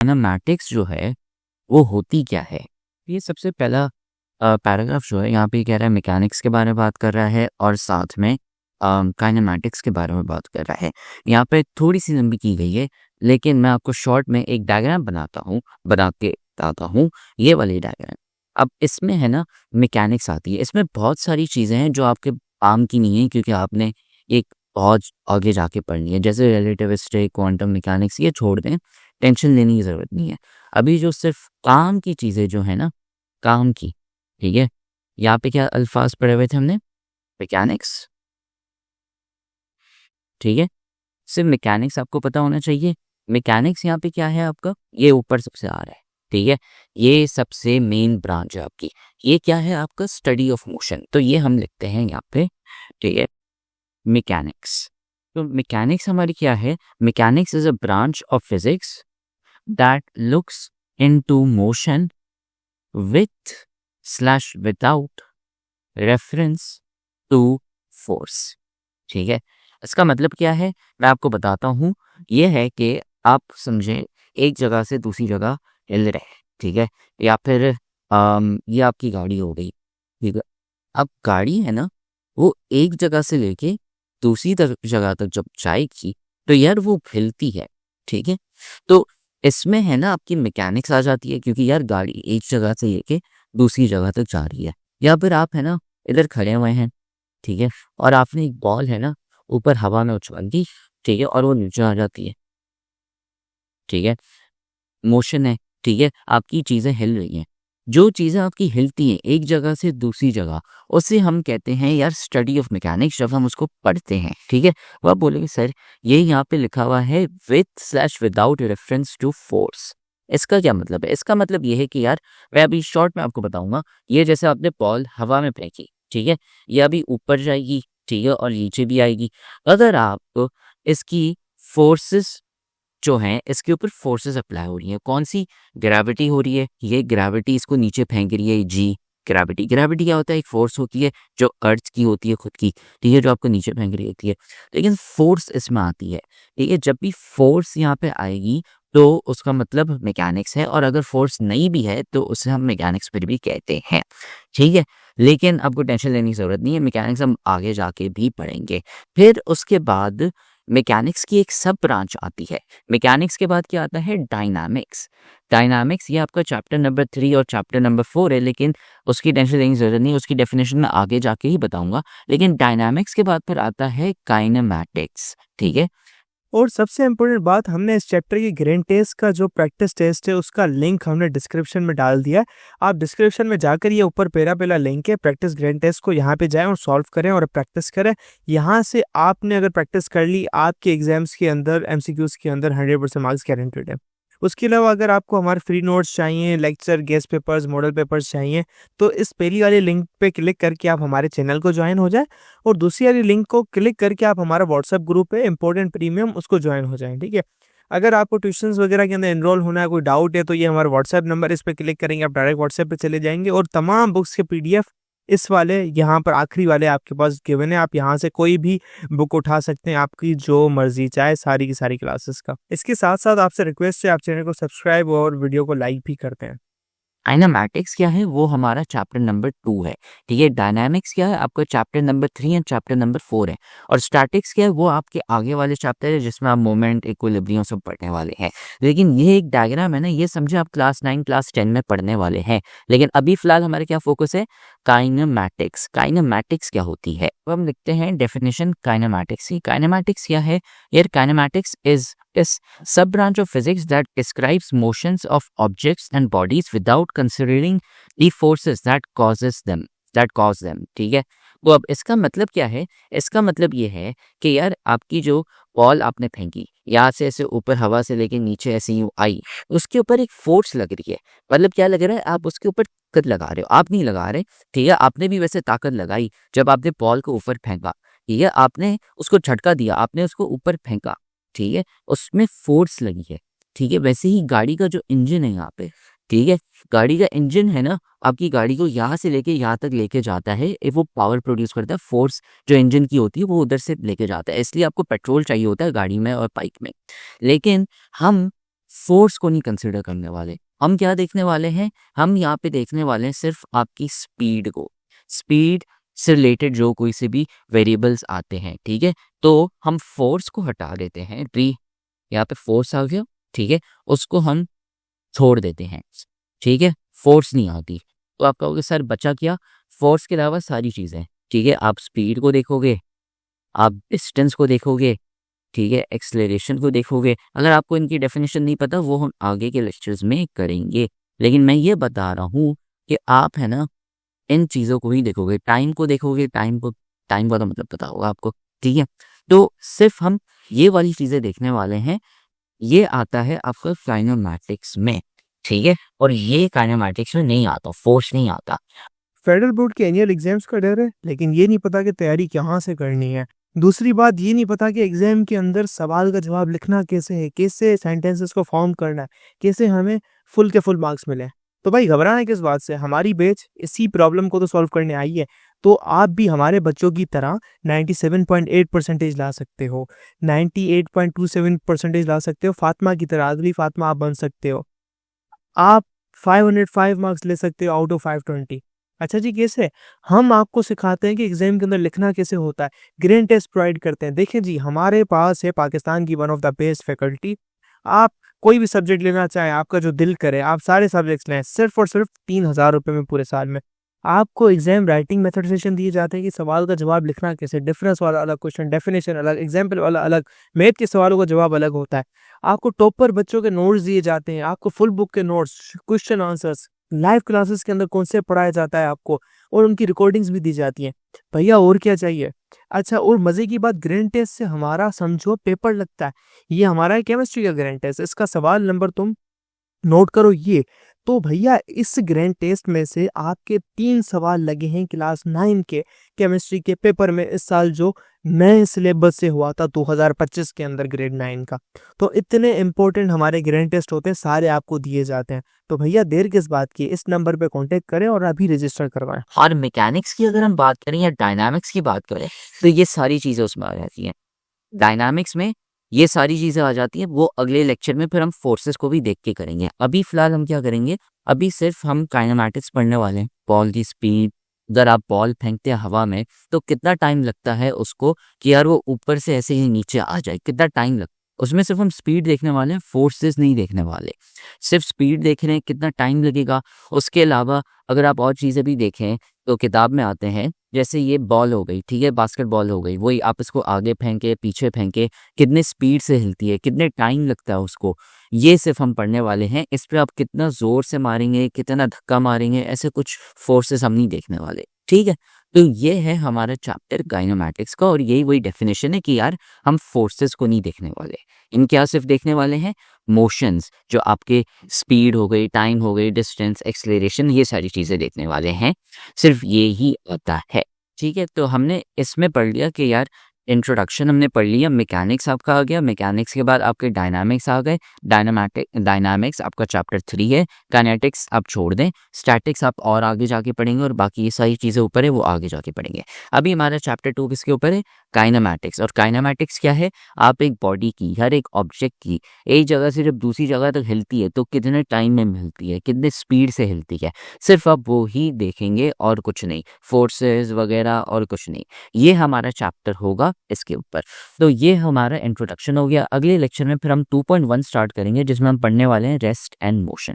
Kinematics जो है वो होती क्या है? ये सबसे पहला पैराग्राफ जो है यहाँ पे कह रहा है मैकेनिक्स के बारे में बात कर रहा है और साथ में काइनेमैटिक्स के बारे में बात कर रहा है। यहाँ पे थोड़ी-सी लंबी की गई है, लेकिन मैं आपको शॉर्ट में एक डायग्राम बना के बताता हूँ, ये वाली डायग्राम। अब इसमें है ना मैकेनिक्स आती है, इसमें बहुत सारी चीज़ें हैं जो आपके काम की नहीं है क्योंकि आपने एक बहुत आगे जाके पढ़नी है। जैसे रिलेटिविस्टिक, क्वांटम मैकेनिक्स ये छोड़ दें, टेंशन लेने की ज़रूरत नहीं है। अभी जो सिर्फ़ काम की चीज़ें जो है ना, काम की, ठीक है? यहाँ पे क्या अल्फ़ाज़ पढ़े हुए थे हमने? मैकेनिक्स, ठीक है? सिर्फ़ मैकेनिक्स आपको पता होना चाहिए। मैकेनिक्स यहाँ पे क्या है आपका? ये ऊपर सबसे आ रहा है, ठीक है? ये सबसे मेन ब्रांच है आपकी। ये क्या है आपका? Study of motion. तो ये हम लिखते हैं यहाँ पे, ठीक है? मैकेनिक्स। तो मैकेनिक्स हमारी क्या है? Mechanics is a branch of physics that looks into motion with slash without reference to force, ठीक है? इसका मतलब क्या है? मैं आपको बताता हूँ। ये है कि आप समझें एक जगह से दूसरी जगह हिल रहे हैं, ठीक है? या फिर ये आपकी गाड़ी हो गई, ठीक है? अब गाड़ी है ना, वो एक जगह से लेके दूसरी जगह तक जब जाएगी, तो यार वो हिलती है, ठीक है? तो इसमें है ना आपकी मैकेनिक्स आ जाती है क्योंकि यार गाड़ी एक जगह से लेके दूसरी जगह तक जा रही है। या फिर आप है ना इधर खड़े हुए हैं, ठीक है? और आपने एक बॉल है ना ऊपर हवा में उछाल दी, ठीक है? और वो नीचे आ जाती है, ठीक है? मोशन है, ठीक है? आपकी चीज़ें हिल रही हैं। जो चीज़ें आपकी हिलती हैं एक जगह से दूसरी जगह, उसे हम कहते हैं यार स्टडी ऑफ मैकेनिक्स जब हम उसको पढ़ते हैं, ठीक है? वो आप बोलेंगे सर ये यहाँ पे लिखा हुआ है with slash without reference to force. इसका क्या मतलब है? इसका मतलब ये है कि यार मैं अभी शॉर्ट में आपको बताऊँगा। ये जैसे आपने बॉल हवा में फेंकी, ठीक है? ये अभी ऊपर जाएगी, ठीक है? और नीचे भी आएगी। अगर आप इसकी फोर्सेस जो हैं इसके ऊपर फोर्सेस अप्लाई हो रही हैं। कौन सी? ग्रेविटी हो रही है। ये ग्रेविटी इसको नीचे फेंक रही है, जी ग्रेविटी। ग्रेविटी क्या होता है? एक फोर्स होती है जो अर्थ की होती है खुद की, ठीक है? जो आपको नीचे फेंक रही होती है। लेकिन फोर्स इसमें आती है, ठीक है? जब भी फोर्स यहाँ पे आएगी तो उसका मतलब मैकेनिक्स है, और अगर फोर्स नहीं भी है तो उसे हम मैकेनिक्स फिर भी कहते हैं, ठीक है? लेकिन आपको टेंशन लेने की ज़रूरत नहीं है, मैकेनिक्स हम आगे जाके भी पढ़ेंगे। फिर उसके बाद मैकेनिक्स की एक सब ब्रांच आती है। मैकेनिक्स के बाद क्या आता है? डायनामिक्स। डायनामिक्स ये आपका चैप्टर नंबर 3 और चैप्टर नंबर 4 है, लेकिन उसकी टेंशन लेने की ज़रूरत नहीं है, उसकी डेफिनेशन मैं आगे जाके ही बताऊँगा। लेकिन डायनामिक्स के बाद फिर आता है काइनेमैटिक्स, ठीक है? और सबसे इम्पोर्टेंट बात, हमने इस चैप्टर की ग्रैंड टेस्ट का जो प्रैक्टिस टेस्ट है उसका लिंक हमने डिस्क्रिप्शन में डाल दिया है। आप डिस्क्रिप्शन में जाकर ये ऊपर पहला लिंक है प्रैक्टिस ग्रैंड टेस्ट को, यहाँ पे जाएं और सॉल्व करें और प्रैक्टिस करें। यहाँ से आपने अगर प्रैक्टिस कर ली, आपके एग्जाम्स के अंदर एमसीक्यूज के अंदर 100% मार्क्स गारंटेड है। उसके अलावा अगर आपको हमारे फ्री नोट्स चाहिए, lecture, guest papers, model papers चाहिए, तो इस पहली वाली लिंक पे क्लिक करके आप हमारे चैनल को ज्वाइन हो जाए, और दूसरी वाली लिंक को क्लिक करके आप हमारा व्हाट्सएप ग्रुप है इम्पोर्टेंट प्रीमियम, उसको ज्वाइन हो जाएं, ठीक है? अगर आपको ट्यूशंस वगैरह के अंदर एनरोल होना है, कोई डाउट है, तो ये हमारा व्हाट्सएप नंबर, इस पे क्लिक करेंगे आप डायरेक्ट व्हाट्सएप पे चले जाएंगे, और तमाम बुक्स के पीडीएफ इस वाले यहाँ पर आखिरी वाले आपके पास गिवन है। आप यहाँ से कोई भी बुक उठा सकते हैं, आपकी जो मर्जी चाहे, सारी की सारी क्लासेस का। इसके साथ साथ आपसे रिक्वेस्ट है, आप चैनल को सब्सक्राइब और वीडियो को लाइक भी करते हैं। काइनेमैटिक्स क्या है? वो हमारा चैप्टर नंबर 2 है, ठीक है? डायनामिक्स क्या है? आपका chapter number 3 and chapter number 4 है। और स्टैटिक्स क्या है? वो आपके आगे वाले चैप्टर है जिसमें आप मोमेंट, इक्विलिब्रियम सब पढ़ने वाले हैं। लेकिन ये एक डायग्राम है ना, ये समझे आप क्लास 9 क्लास 10 में पढ़ने वाले हैं। लेकिन अभी फिलहाल हमारे क्या फोकस है? काइनेमैटिक्स। काइनेमैटिक्स क्या होती है? तो हम लिखते हैं डेफिनेशन काइनेमैटिक्स की। काइनेमैटिक्स क्या है? यार kinematics is sub branch of physics that describes motions of objects and bodies without considering the forces that cause them, ठीक है? तो अब इसका मतलब क्या है? इसका मतलब ये है कि यार आपकी जो बॉल आपने फेंकी, यहाँ से ऐसे ऊपर हवा से लेके नीचे ऐसे यूं आई, उसके ऊपर एक फोर्स लग रही है। मतलब क्या लग रहा है? आप उसके ऊपर ताकत लगा रहे हो, आप नहीं लगा रहे, ठीक है? आपने भी वैसे ताकत लगाई जब आपने बॉल को ऊपर फेंका, ठीक है? आपने उसको झटका दिया, आपने उसको ऊपर फेंका, ठीक है? उसमें फोर्स लगी है, ठीक है? वैसे ही गाड़ी का जो इंजन है यहाँ पे, ठीक है? गाड़ी का इंजन है ना, आपकी गाड़ी को यहाँ से लेके यहाँ तक लेके जाता है, वो पावर प्रोड्यूस करता है, फोर्स जो इंजन की होती है वो उधर से लेके जाता है। इसलिए आपको पेट्रोल चाहिए होता है गाड़ी में और बाइक में। लेकिन हम फोर्स को नहीं कंसिडर करने वाले। हम क्या देखने वाले हैं, हम यहाँ पे देखने वाले हैं सिर्फ आपकी स्पीड को, स्पीड से रिलेटेड जो कोई से भी वेरिएबल्स आते हैं, ठीक है। तो हम फोर्स को हटा देते हैं, यहाँ पे फोर्स आ गया, ठीक है, उसको हम छोड़ देते हैं, ठीक है, फोर्स नहीं आती। तो आप कहोगे सर बचा क्या, फोर्स के अलावा सारी चीज़ें, ठीक है। आप स्पीड को देखोगे, आप डिस्टेंस को देखोगे, ठीक है, एक्सेलरेशन को देखोगे। अगर आपको इनकी डेफिनेशन नहीं पता वो हम आगे के लेक्चर्स में करेंगे, लेकिन मैं ये बता रहा हूँ कि आप है ना इन चीज़ों को ही देखोगे, टाइम को देखोगे, टाइम का तो मतलब पता होगा आपको, ठीक है। तो सिर्फ हम ये वाली चीज़ें देखने वाले हैं। ये आता है आपका काइनेमैटिक्स में, ठीक है, और ये काइनेमैटिक्स में नहीं आता, फोर्स नहीं आता। फेडरल बोर्ड के एनुअल एग्जाम्स का डर है, लेकिन ये नहीं पता कि तैयारी कहाँ से करनी है। दूसरी बात ये नहीं पता कि एग्जाम के अंदर सवाल का जवाब लिखना कैसे है, कैसे सेंटेंसेस को फॉर्म करना है, कैसे हमें फुल के फुल मार्क्स मिले। तो भाई घबराना किस बात से, हमारी बैच इसी प्रॉब्लम को तो सॉल्व करने आई है। तो आप भी हमारे बच्चों की तरह 97.8 परसेंटेज ला सकते हो, 98.27 परसेंटेज ला सकते हो, फातिमा की तरह, अगली फातिमा आप बन सकते हो। आप 505 मार्क्स ले सकते हो आउट ऑफ 520। अच्छा जी, कैसे? हम आपको सिखाते हैं कि एग्जाम के अंदर लिखना कैसे होता है, ग्रेड टेस्ट प्रोवाइड करते हैं। देखिए जी, हमारे पास है पाकिस्तान की one of the best faculty. आप कोई भी सब्जेक्ट लेना चाहें, आपका जो दिल करे, आप सारे सब्जेक्ट्स लें, सिर्फ और सिर्फ 3000 रुपये में पूरे साल में। आपको एग्जाम राइटिंग मेथड सेशन दिए जाते हैं कि सवाल का जवाब लिखना कैसे, डिफरेंस वाला अलग क्वेश्चन, डेफिनेशन अलग, एग्जाम्पल वाला अलग, मैथ के सवालों का जवाब अलग होता है। आपको टॉपर बच्चों के नोट्स दिए जाते हैं, आपको फुल बुक के notes, question answers, live classes के अंदर कॉन्सेप्ट पढ़ाया जाता है आपको, और उनकी रिकॉर्डिंग्स भी दी जाती हैं। भैया और क्या चाहिए? अच्छा, और मजे की बात, ग्रैंड टेस्ट से हमारा समझो पेपर लगता है। ये हमारा है केमिस्ट्री का ग्रैंड टेस्ट, इसका सवाल नंबर तुम नोट करो ये। तो भैया इस ग्रैंड टेस्ट में से आपके 3 सवाल लगे हैं क्लास 9 के केमिस्ट्री के पेपर में इस साल, जो नए सिलेबस से हुआ था 2025 के अंदर ग्रेड 9 का। तो इतने इंपॉर्टेंट हमारे ग्रैंड टेस्ट होते हैं, सारे आपको दिए जाते हैं। तो भैया देर किस बात की, इस नंबर पे कांटेक्ट करें और अभी रजिस्टर करवाएं। और मैकेनिक्स की अगर हम बात करें या डायनामिक्स की बात करें तो ये सारी चीज़ें उसमें आ जाती हैं। डायनामिक्स में ये सारी चीज़ें आ जाती हैं, वो अगले लेक्चर में फिर हम फोर्सेस को भी देख के करेंगे। अभी फ़िलहाल हम क्या करेंगे, अभी सिर्फ हम काइनेमैटिक्स पढ़ने वाले हैं। बॉल की स्पीड, अगर आप बॉल फेंकते हैं हवा में तो कितना टाइम लगता है उसको कि यार वो ऊपर से ऐसे ही नीचे आ जाए, कितना टाइम लगता है। उसमें सिर्फ हम स्पीड देखने वाले हैं, फोर्सेस नहीं देखने वाले। सिर्फ स्पीड देख रहे हैं, कितना टाइम लगेगा। उसके अलावा अगर आप और चीज़ें भी देखें तो किताब में आते हैं, जैसे ये बॉल हो गई, ठीक है, बास्केटबॉल हो गई, वही आप इसको आगे फेंके पीछे फेंके, कितने स्पीड से हिलती है, कितने टाइम लगता है उसको, ये सिर्फ हम पढ़ने वाले हैं। इस पे आप कितना ज़ोर से मारेंगे, कितना धक्का मारेंगे, ऐसे कुछ फोर्सेस हम नहीं देखने वाले, ठीक है। तो ये है हमारा चैप्टर काइनेमैटिक्स का, और यही वही डेफिनेशन है कि यार हम फोर्सेस को नहीं देखने वाले, इन क्या सिर्फ देखने वाले हैं मोशंस, जो आपके स्पीड हो गई, टाइम हो गई, डिस्टेंस, एक्सेलरेशन, ये सारी चीज़ें देखने वाले हैं। सिर्फ ये ही आता है, ठीक है। तो हमने इसमें पढ़ लिया कि यार इंट्रोडक्शन हमने पढ़ लिया, मैकेनिक्स आपका आ गया, मैकेनिक्स के बाद आपके डायनामिक्स आ गए, डायनामिक्स आपका चैप्टर 3 है। काइनेटिक्स आप छोड़ दें, स्टैटिक्स आप और आगे जाके पढ़ेंगे, और बाकी ये सारी चीज़ें ऊपर है वो आगे जाके पढ़ेंगे। अभी हमारा चैप्टर 2 किसके ऊपर है, काइनेमैटिक्स। और काइनेमैटिक्स क्या है, आप एक बॉडी की, हर एक ऑब्जेक्ट की एक जगह से जब दूसरी जगह तक हिलती है तो कितने टाइम में हिलती है, कितने स्पीड से हिलती है, सिर्फ आप वो ही देखेंगे और कुछ नहीं, फोर्सेस वगैरह और कुछ नहीं। ये हमारा चैप्टर होगा इसके ऊपर। तो ये हमारा इंट्रोडक्शन हो गया। अगले लेक्चर में फिर हम 2.1 स्टार्ट करेंगे, जिसमें हम पढ़ने वाले हैं रेस्ट एंड मोशन।